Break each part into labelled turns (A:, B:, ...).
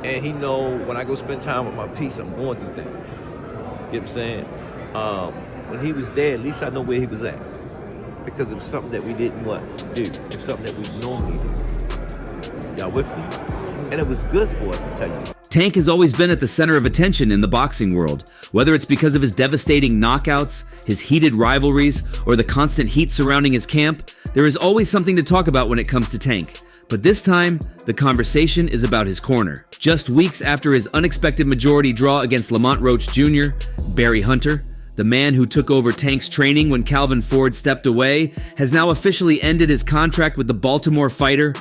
A: And he know when I go spend time with my peace, I'm going through things. You know what I'm saying? When he was there, at least I know where he was at. Because it was something that we didn't do. It was something that we normally do. Y'all with me? And it was good for us, to tell you.
B: Tank has always been at the center of attention in the boxing world. Whether it's because of his devastating knockouts, his heated rivalries, or the constant heat surrounding his camp, there is always something to talk about when it comes to Tank. But this time, the conversation is about his corner. Just weeks after his unexpected majority draw against Lamont Roach Jr., Barry Hunter, the man who took over Tank's training when Calvin Ford stepped away, has now officially ended his contract with the Baltimore fighter.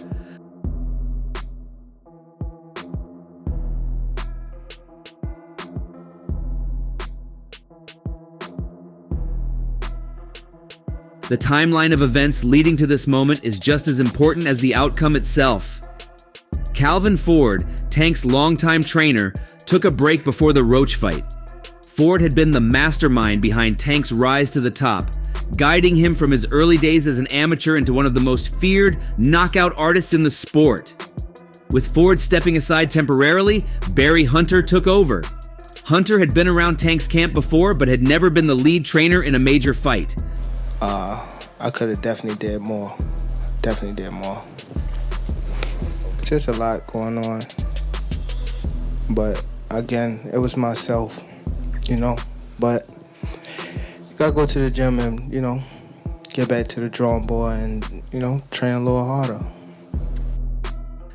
B: The timeline of events leading to this moment is just as important as the outcome itself. Calvin Ford, Tank's longtime trainer, took a break before the Roach fight. Ford had been the mastermind behind Tank's rise to the top, guiding him from his early days as an amateur into one of the most feared knockout artists in the sport. With Ford stepping aside temporarily, Barry Hunter took over. Hunter had been around Tank's camp before, but had never been the lead trainer in a major fight.
C: I could have definitely did more. Just a lot going on. But again, it was myself, you know. But you gotta go to the gym and, you know, get back to the drawing board and, you know, train a little harder.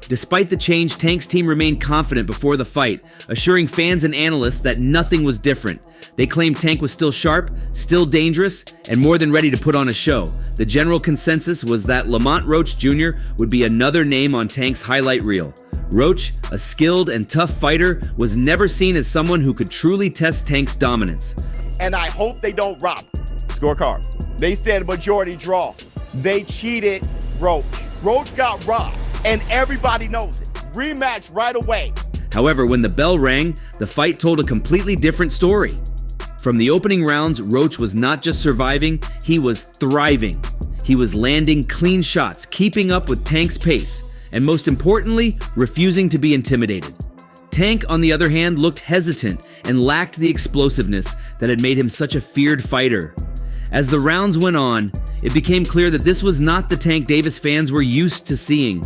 B: Despite the change, Tank's team remained confident before the fight, assuring fans and analysts that nothing was different. They claimed Tank was still sharp, still dangerous, and more than ready to put on a show. The general consensus was that Lamont Roach Jr. would be another name on Tank's highlight reel. Roach, a skilled and tough fighter, was never seen as someone who could truly test Tank's dominance.
D: And I hope they don't rob scorecards. They said majority draw. They cheated Roach. Roach got robbed, and everybody knows it. Rematch right away.
B: However, when the bell rang, the fight told a completely different story. From the opening rounds, Roach was not just surviving, he was thriving. He was landing clean shots, keeping up with Tank's pace, and most importantly, refusing to be intimidated. Tank, on the other hand, looked hesitant and lacked the explosiveness that had made him such a feared fighter. As the rounds went on, it became clear that this was not the Tank Davis fans were used to seeing.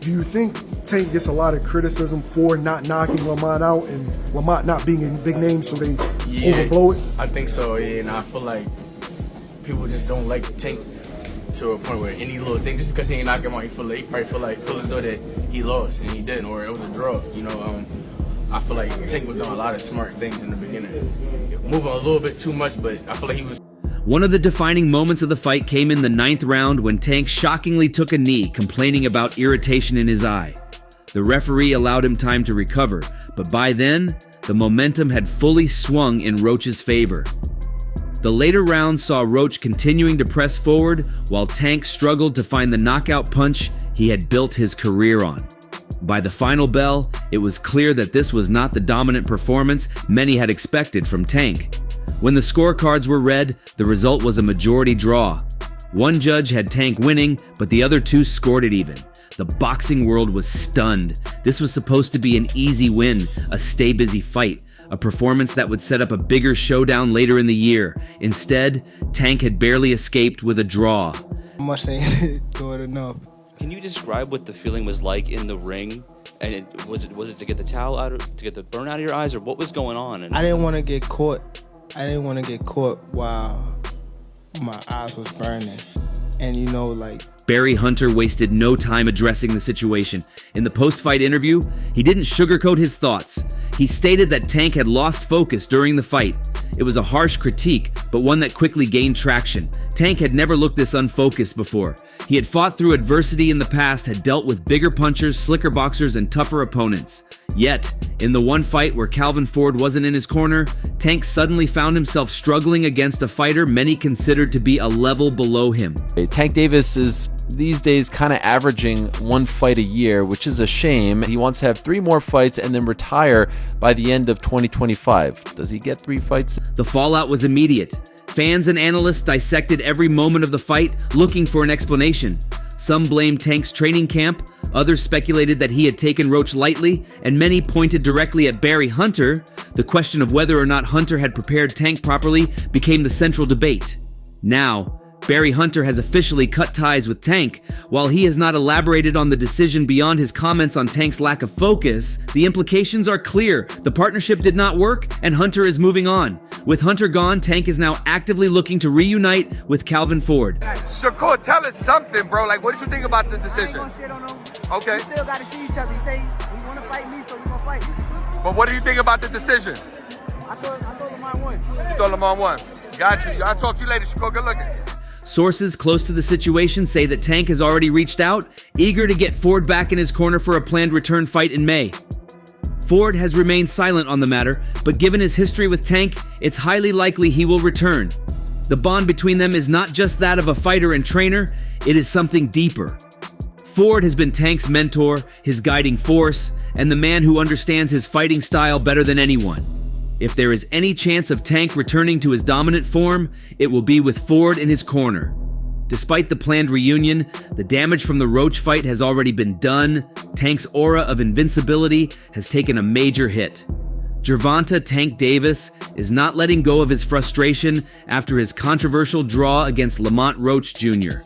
E: Do you think Tank gets a lot of criticism for not knocking Lamont out and Lamont not being a big name, so they overblow it?
F: I think so, yeah, and I feel like people just don't like Tank to a point where any little thing, just because he ain't knock him out, he probably feel as though that he lost and he didn't, or it was a draw. You know, I feel like Tank was doing a lot of smart things in the beginning, moving a little bit too much, but I feel like he was.
B: One of the defining moments of the fight came in the 9th round when Tank shockingly took a knee, complaining about irritation in his eye. The referee allowed him time to recover, but by then, the momentum had fully swung in Roach's favor. The later rounds saw Roach continuing to press forward while Tank struggled to find the knockout punch he had built his career on. By the final bell, it was clear that this was not the dominant performance many had expected from Tank. When the scorecards were read, the result was a majority draw. One judge had Tank winning, but the other two scored it even. The boxing world was stunned. This was supposed to be an easy win, a stay-busy fight, a performance that would set up a bigger showdown later in the year. Instead, Tank had barely escaped with a draw.
C: I must ain't do it enough.
G: Can you describe what the feeling was like in the ring? And was it to get the towel out, to get the burn out of your eyes, or what was going on?
C: I didn't want to get caught. While my eyes was burning. And you know, like,
B: Barry Hunter wasted no time addressing the situation. In the post-fight interview, he didn't sugarcoat his thoughts. He stated that Tank had lost focus during the fight. It was a harsh critique, but one that quickly gained traction. Tank had never looked this unfocused before. He had fought through adversity in the past, had dealt with bigger punchers, slicker boxers, and tougher opponents. Yet, in the one fight where Calvin Ford wasn't in his corner, Tank suddenly found himself struggling against a fighter many considered to be a level below him.
H: Tank Davis is these days kind of averaging one fight a year, which is a shame. He wants to have 3 more fights and then retire by the end of 2025. Does he get 3 fights?
B: The fallout was immediate. Fans and analysts dissected every moment of the fight, looking for an explanation. Some blamed Tank's training camp, others speculated that he had taken Roach lightly, and many pointed directly at Barry Hunter. The question of whether or not Hunter had prepared Tank properly became the central debate. Now, Barry Hunter has officially cut ties with Tank. While he has not elaborated on the decision beyond his comments on Tank's lack of focus, the implications are clear. The partnership did not work, and Hunter is moving on. With Hunter gone, Tank is now actively looking to reunite with Calvin Ford.
I: Shakur, tell us something, bro. Like, what did you think about the decision?
J: I ain't gonna shit on him.
I: Okay.
J: We still gotta see each other. He say he wanna fight me, so we gonna fight.
I: But what do you think about the decision?
J: I told him I won.
I: You told him on one. Got you. I'll talk to you later, Shakur. Good looking.
B: Sources close to the situation say that Tank has already reached out, eager to get Ford back in his corner for a planned return fight in May. Ford has remained silent on the matter, but given his history with Tank, it's highly likely he will return. The bond between them is not just that of a fighter and trainer, it is something deeper. Ford has been Tank's mentor, his guiding force, and the man who understands his fighting style better than anyone. If there is any chance of Tank returning to his dominant form, it will be with Ford in his corner. Despite the planned reunion, the damage from the Roach fight has already been done. Tank's aura of invincibility has taken a major hit. Gervonta Tank Davis is not letting go of his frustration after his controversial draw against Lamont Roach Jr.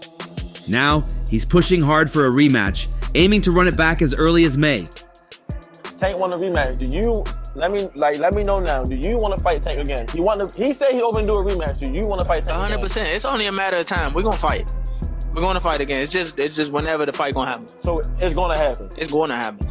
B: Now, he's pushing hard for a rematch, aiming to run it back as early as May.
K: Tank want a rematch. Let me know now. Do you want to fight Tank again? He said he open to do a rematch. Do you want to fight Tank
L: 100%.
K: again?
L: It's only a matter of time. We're gonna fight. We're gonna fight again. It's just whenever the fight gonna happen.
K: So it's gonna happen.
L: It's gonna happen.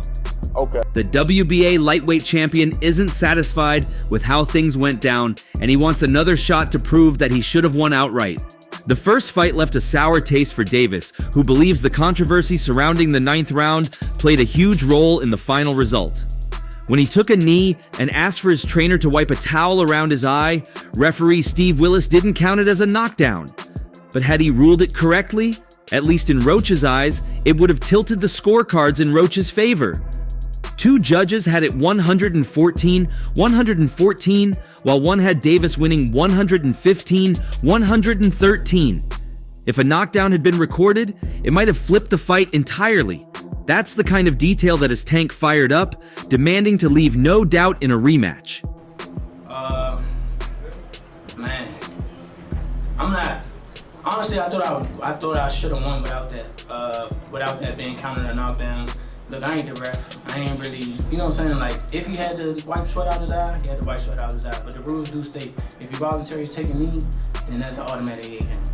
K: Okay.
B: The WBA lightweight champion isn't satisfied with how things went down, and he wants another shot to prove that he should have won outright. The first fight left a sour taste for Davis, who believes the controversy surrounding the 9th round played a huge role in the final result. When he took a knee and asked for his trainer to wipe a towel around his eye, referee Steve Willis didn't count it as a knockdown. But had he ruled it correctly, at least in Roach's eyes, it would have tilted the scorecards in Roach's favor. Two judges had it 114, while one had Davis winning 115-113. If a knockdown had been recorded, it might have flipped the fight entirely. That's the kind of detail that has Tank fired up, demanding to leave no doubt in a rematch.
F: Man, I'm not. Honestly, I thought I should have won without that being counted a knockdown. Look, I ain't the ref. I ain't really, you know what I'm saying? Like, if he had to wipe sweat out his eye, he had to wipe sweat out his eye. But the rules do state, if you voluntarily take a knee, then that's an automatic 8 count.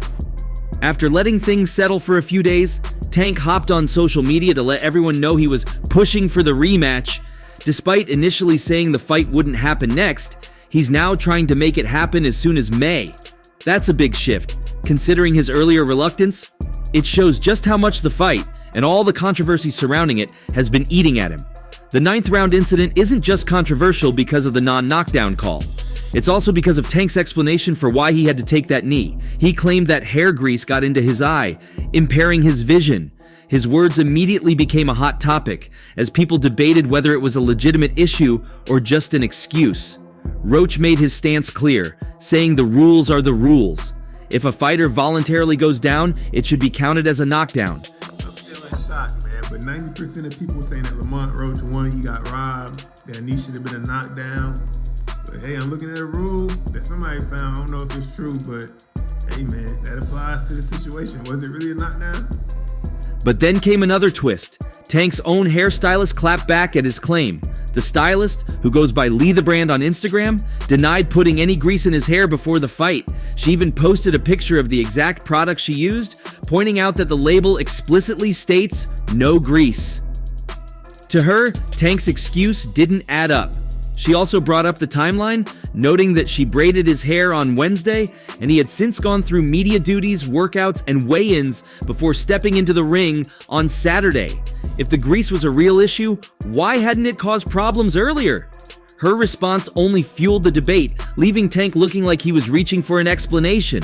B: After letting things settle for a few days, Tank hopped on social media to let everyone know he was pushing for the rematch. Despite initially saying the fight wouldn't happen next, he's now trying to make it happen as soon as May. That's a big shift, considering his earlier reluctance. It shows just how much the fight, and all the controversy surrounding it, has been eating at him. The 9th round incident isn't just controversial because of the non-knockdown call. It's also because of Tank's explanation for why he had to take that knee. He claimed that hair grease got into his eye, impairing his vision. His words immediately became a hot topic, as people debated whether it was a legitimate issue or just an excuse. Roach made his stance clear, saying the rules are the rules. If a fighter voluntarily goes down, it should be counted as a knockdown.
M: I'm feeling shocked, man, but 90% of people saying that Lamont Roach won, he got robbed, that knee should have been a knockdown. But hey, I'm looking at a rule that somebody found. I don't know if it's true, but hey, man, that applies to the situation. Was it really a knockdown?
B: But then came another twist. Tank's own hairstylist clapped back at his claim. The stylist, who goes by Lee the Brand on Instagram, denied putting any grease in his hair before the fight. She even posted a picture of the exact product she used, pointing out that the label explicitly states no grease. To her, Tank's excuse didn't add up. She also brought up the timeline, noting that she braided his hair on Wednesday, and he had since gone through media duties, workouts, and weigh-ins before stepping into the ring on Saturday. If the grease was a real issue, why hadn't it caused problems earlier? Her response only fueled the debate, leaving Tank looking like he was reaching for an explanation.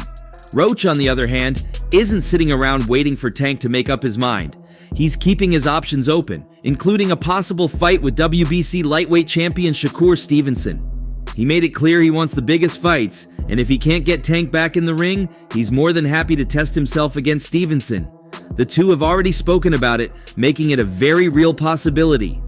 B: Roach, on the other hand, isn't sitting around waiting for Tank to make up his mind. He's keeping his options open, including a possible fight with WBC lightweight champion Shakur Stevenson. He made it clear he wants the biggest fights, and if he can't get Tank back in the ring, he's more than happy to test himself against Stevenson. The two have already spoken about it, making it a very real possibility.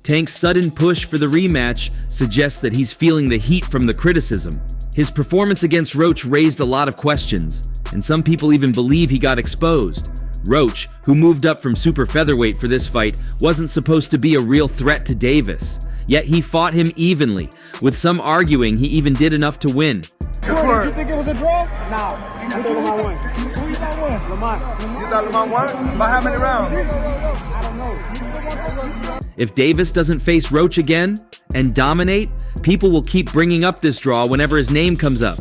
B: Tank's sudden push for the rematch suggests that he's feeling the heat from the criticism. His performance against Roach raised a lot of questions, and some people even believe he got exposed. Roach, who moved up from super featherweight for this fight, wasn't supposed to be a real threat to Davis. Yet he fought him evenly, with some arguing he even did enough to win.
J: Did you think it was a draw? No. I thought Lamont won. Who you thought won? Lamont. You thought Lamont won? By how many rounds? I don't know.
B: If Davis doesn't face Roach again and dominate, people will keep bringing up this draw whenever his name comes up.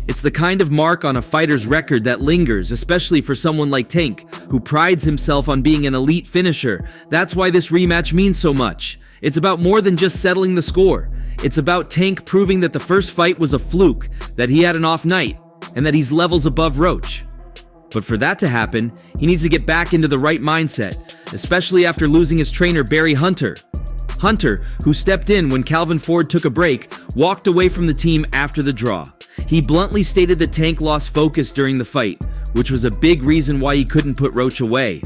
B: It's the kind of mark on a fighter's record that lingers, especially for someone like Tank, who prides himself on being an elite finisher. That's why this rematch means so much. It's about more than just settling the score. It's about Tank proving that the first fight was a fluke, that he had an off night, and that he's levels above Roach. But for that to happen, he needs to get back into the right mindset, especially after losing his trainer Barry Hunter. Hunter, who stepped in when Calvin Ford took a break, walked away from the team after the draw. He bluntly stated that Tank lost focus during the fight, which was a big reason why he couldn't put Roach away.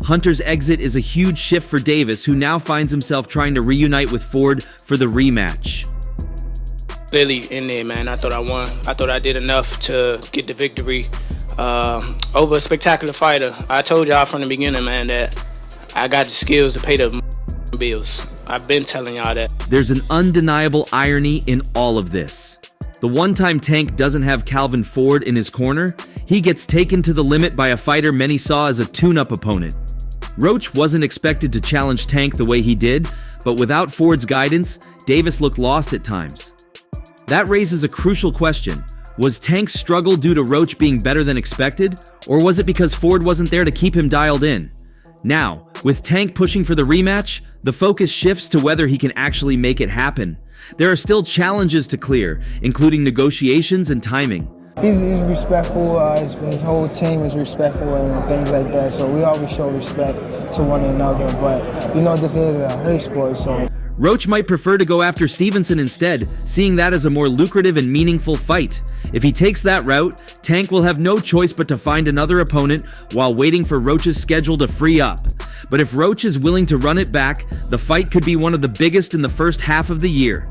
B: Hunter's exit is a huge shift for Davis, who now finds himself trying to reunite with Ford for the rematch.
L: Clearly in there, man. I thought I won. I thought I did enough to get the victory over a spectacular fighter. I told y'all from the beginning, man, that I got the skills to pay the bills. I've been telling y'all that.
B: There's an undeniable irony in all of this. The one time Tank doesn't have Calvin Ford in his corner, he gets taken to the limit by a fighter many saw as a tune-up opponent. Roach wasn't expected to challenge Tank the way he did, but without Ford's guidance, Davis looked lost at times. That raises a crucial question. Was Tank's struggle due to Roach being better than expected, or was it because Ford wasn't there to keep him dialed in? Now, with Tank pushing for the rematch, the focus shifts to whether he can actually make it happen. There are still challenges to clear, including negotiations and timing.
C: He's respectful, his whole team is respectful and things like that, so we always show respect to one another, but you know this is a hurt sport, so...
B: Roach might prefer to go after Stevenson instead, seeing that as a more lucrative and meaningful fight. If he takes that route, Tank will have no choice but to find another opponent while waiting for Roach's schedule to free up. But if Roach is willing to run it back, the fight could be one of the biggest in the first half of the year.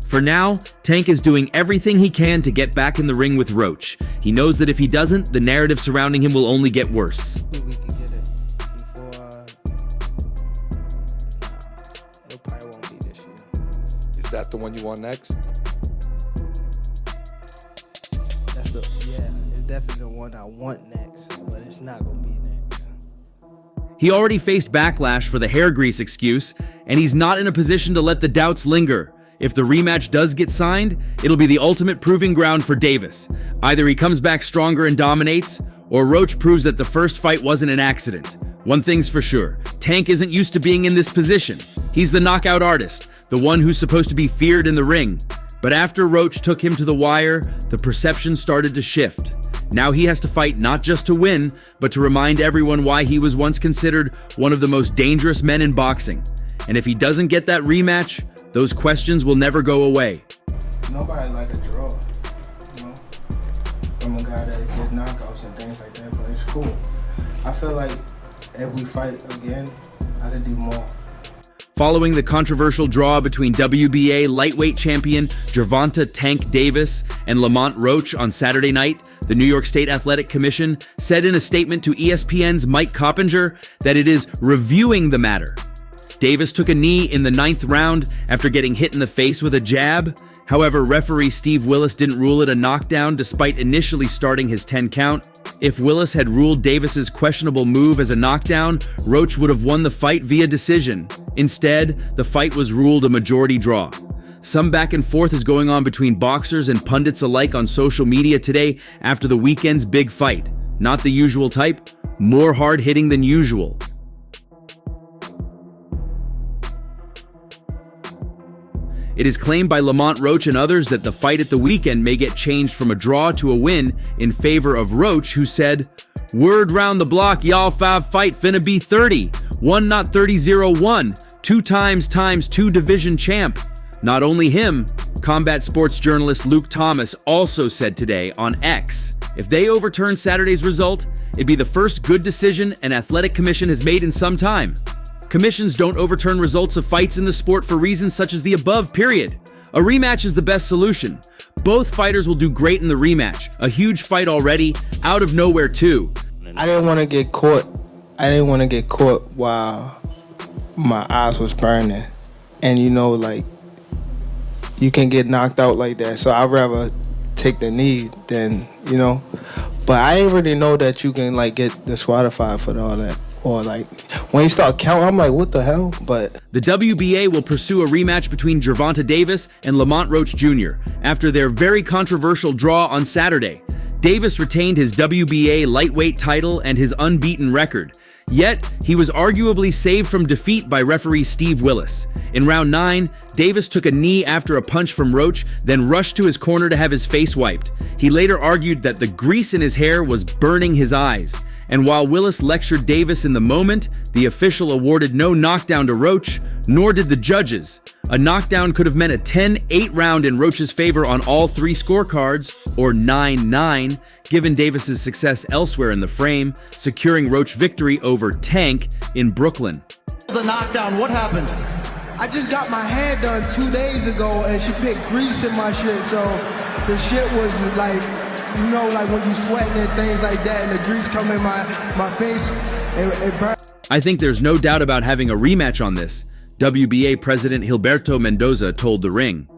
B: For now, Tank is doing everything he can to get back in the ring with Roach. He knows that if he doesn't, the narrative surrounding him will only get worse.
C: We can get it before, it probably won't be this year.
I: Is that the one you want next?
C: It's definitely the one I want next, but it's not gonna be next.
B: He already faced backlash for the hair grease excuse, and he's not in a position to let the doubts linger. If the rematch does get signed, it'll be the ultimate proving ground for Davis. Either he comes back stronger and dominates, or Roach proves that the first fight wasn't an accident. One thing's for sure, Tank isn't used to being in this position. He's the knockout artist, the one who's supposed to be feared in the ring. But after Roach took him to the wire, the perception started to shift. Now he has to fight not just to win, but to remind everyone why he was once considered one of the most dangerous men in boxing. And if he doesn't get that rematch, those questions will never go away.
C: Nobody like a draw, you know, from a guy that gets knockouts and things like that, but it's cool. I feel like if we fight again, I could do more.
B: Following the controversial draw between WBA lightweight champion Gervonta Tank Davis and Lamont Roach on Saturday night, the New York State Athletic Commission said in a statement to ESPN's Mike Coppinger that it is reviewing the matter. Davis took a knee in the 9th round after getting hit in the face with a jab. However, referee Steve Willis didn't rule it a knockdown despite initially starting his 10 count. If Willis had ruled Davis's questionable move as a knockdown, Roach would have won the fight via decision. Instead, the fight was ruled a majority draw. Some back and forth is going on between boxers and pundits alike on social media today after the weekend's big fight. Not the usual type, more hard-hitting than usual. It is claimed by Lamont Roach and others that the fight at the weekend may get changed from a draw to a win in favor of Roach, who said, "Word round the block, y'all 5 fight finna be 30. 1 not 30-01. 2 times 2 division champ." Not only him, combat sports journalist Luke Thomas also said today on X, If they overturn Saturday's result, it'd be the first good decision an athletic commission has made in some time. Commissions don't overturn results of fights in the sport for reasons such as the above, period. A rematch is the best solution. Both fighters will do great in the rematch. A huge fight already, out of nowhere too.
C: I didn't want to get caught. I didn't want to get caught while my eyes was burning. And you know, like, you can get knocked out like that. So I'd rather take the knee than, you know. But I didn't really know that you can, like, get disqualified for all that. Or, like, when you start counting, I'm like, what the hell? But
B: the WBA will pursue a rematch between Gervonta Davis and Lamont Roach Jr. after their very controversial draw on Saturday. Davis retained his WBA lightweight title and his unbeaten record. Yet, he was arguably saved from defeat by referee Steve Willis. In round 9, Davis took a knee after a punch from Roach, then rushed to his corner to have his face wiped. He later argued that the grease in his hair was burning his eyes. And while Willis lectured Davis in the moment, the official awarded no knockdown to Roach, nor did the judges. A knockdown could have meant a 10-8 round in Roach's favor on all 3 scorecards, or 9-9, given Davis's success elsewhere in the frame, securing Roach victory over Tank in Brooklyn.
J: The knockdown, what happened?
C: I just got my hair done 2 days ago, and she put grease in my shit, so the shit was like, you know, like when you sweating and things like that, and the grease come in my face, it burns.
B: I think there's no doubt about having a rematch on this, WBA President Gilberto Mendoza told The Ring.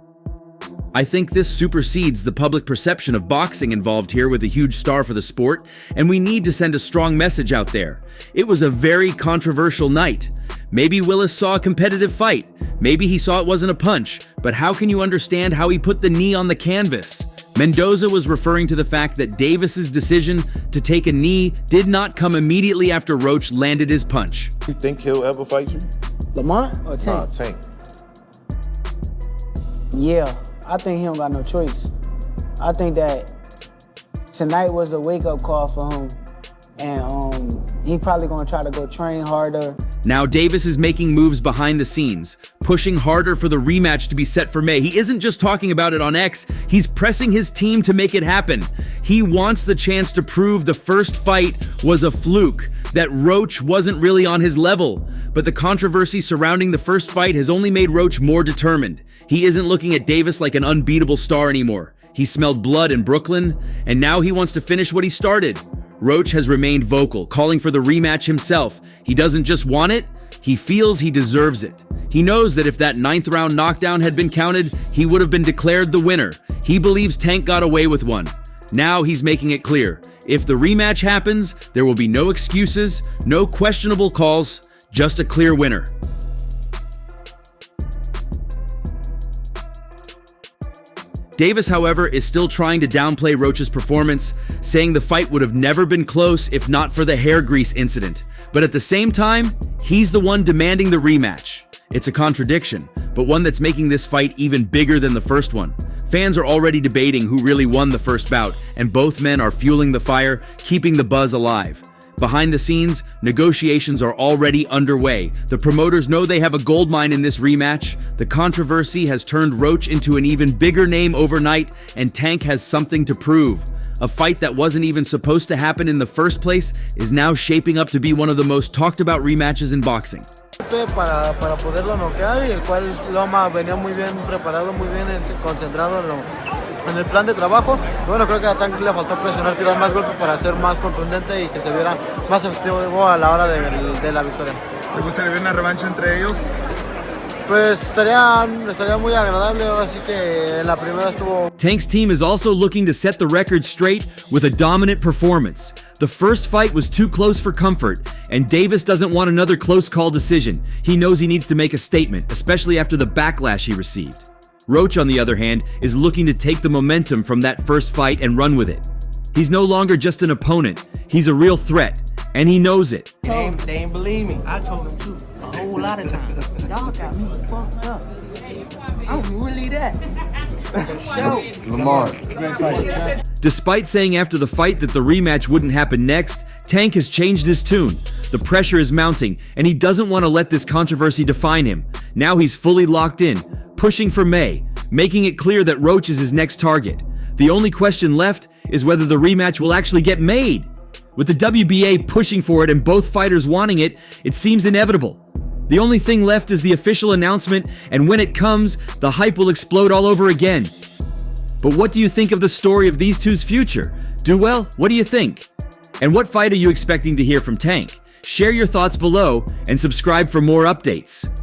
B: I think this supersedes the public perception of boxing involved here with a huge star for the sport, and we need to send a strong message out there. It was a very controversial night. Maybe Willis saw a competitive fight. Maybe he saw it wasn't a punch, but how can you understand how he put the knee on the canvas? Mendoza was referring to the fact that Davis's decision to take a knee did not come immediately after Roach landed his punch.
K: You think he'll ever fight you?
J: Lamont or Tank?
K: Nah, Tank.
J: Yeah, I think he don't got no choice. I think that tonight was a wake-up call for him, and he probably gonna try to go train harder.
B: Now Davis is making moves behind the scenes, pushing harder for the rematch to be set for May. He isn't just talking about it on X, he's pressing his team to make it happen. He wants the chance to prove the first fight was a fluke, that Roach wasn't really on his level. But the controversy surrounding the first fight has only made Roach more determined. He isn't looking at Davis like an unbeatable star anymore. He smelled blood in Brooklyn, and now he wants to finish what he started. Roach has remained vocal, calling for the rematch himself. He doesn't just want it, he feels he deserves it. He knows that if that 9th round knockdown had been counted, he would have been declared the winner. He believes Tank got away with one. Now he's making it clear. If the rematch happens, there will be no excuses, no questionable calls, just a clear winner. Davis, however, is still trying to downplay Roach's performance, saying the fight would have never been close if not for the hair grease incident. But at the same time, he's the one demanding the rematch. It's a contradiction, but one that's making this fight even bigger than the first one. Fans are already debating who really won the first bout, and both men are fueling the fire, keeping the buzz alive. Behind the scenes, negotiations are already underway. The promoters know they have a goldmine in this rematch. The controversy has turned Roach into an even bigger name overnight, and Tank has something to prove. A fight that wasn't even supposed to happen in the first place is now shaping up to be one of the most talked about rematches in boxing.
J: Para poderlo noquear, y el cual Loma venía muy bien preparado, muy bien concentrado en el plan de trabajo. Bueno, creo que a Tank le faltó presionar, tirar más golpes para ser más contundente y que se viera más efectivo a la hora de la victoria.
I: ¿Te gustaría ver una revancha entre ellos?
J: Pues estaría muy agradable, ahora sí que en la primera estuvo.
B: Tank's team is also looking to set the record straight with a dominant performance. The first fight was too close for comfort, and Davis doesn't want another close call decision. He knows he needs to make a statement, especially after the backlash he received. Roach, on the other hand, is looking to take the momentum from that first fight and run with it. He's no longer just an opponent, he's a real threat, and he knows it.
J: They ain't believe me. I told them too, a whole lot of times. Y'all got me fucked up. I'm really that.
C: Lamar.
B: Despite saying after the fight that the rematch wouldn't happen next, Tank has changed his tune. The pressure is mounting, and he doesn't want to let this controversy define him. Now he's fully locked in, pushing for May, making it clear that Roach is his next target. The only question left is whether the rematch will actually get made. With the WBA pushing for it and both fighters wanting it, it seems inevitable. The only thing left is the official announcement, and when it comes, the hype will explode all over again. But what do you think of the story of these two's future? Duel, what do you think? And what fight are you expecting to hear from Tank? Share your thoughts below and subscribe for more updates.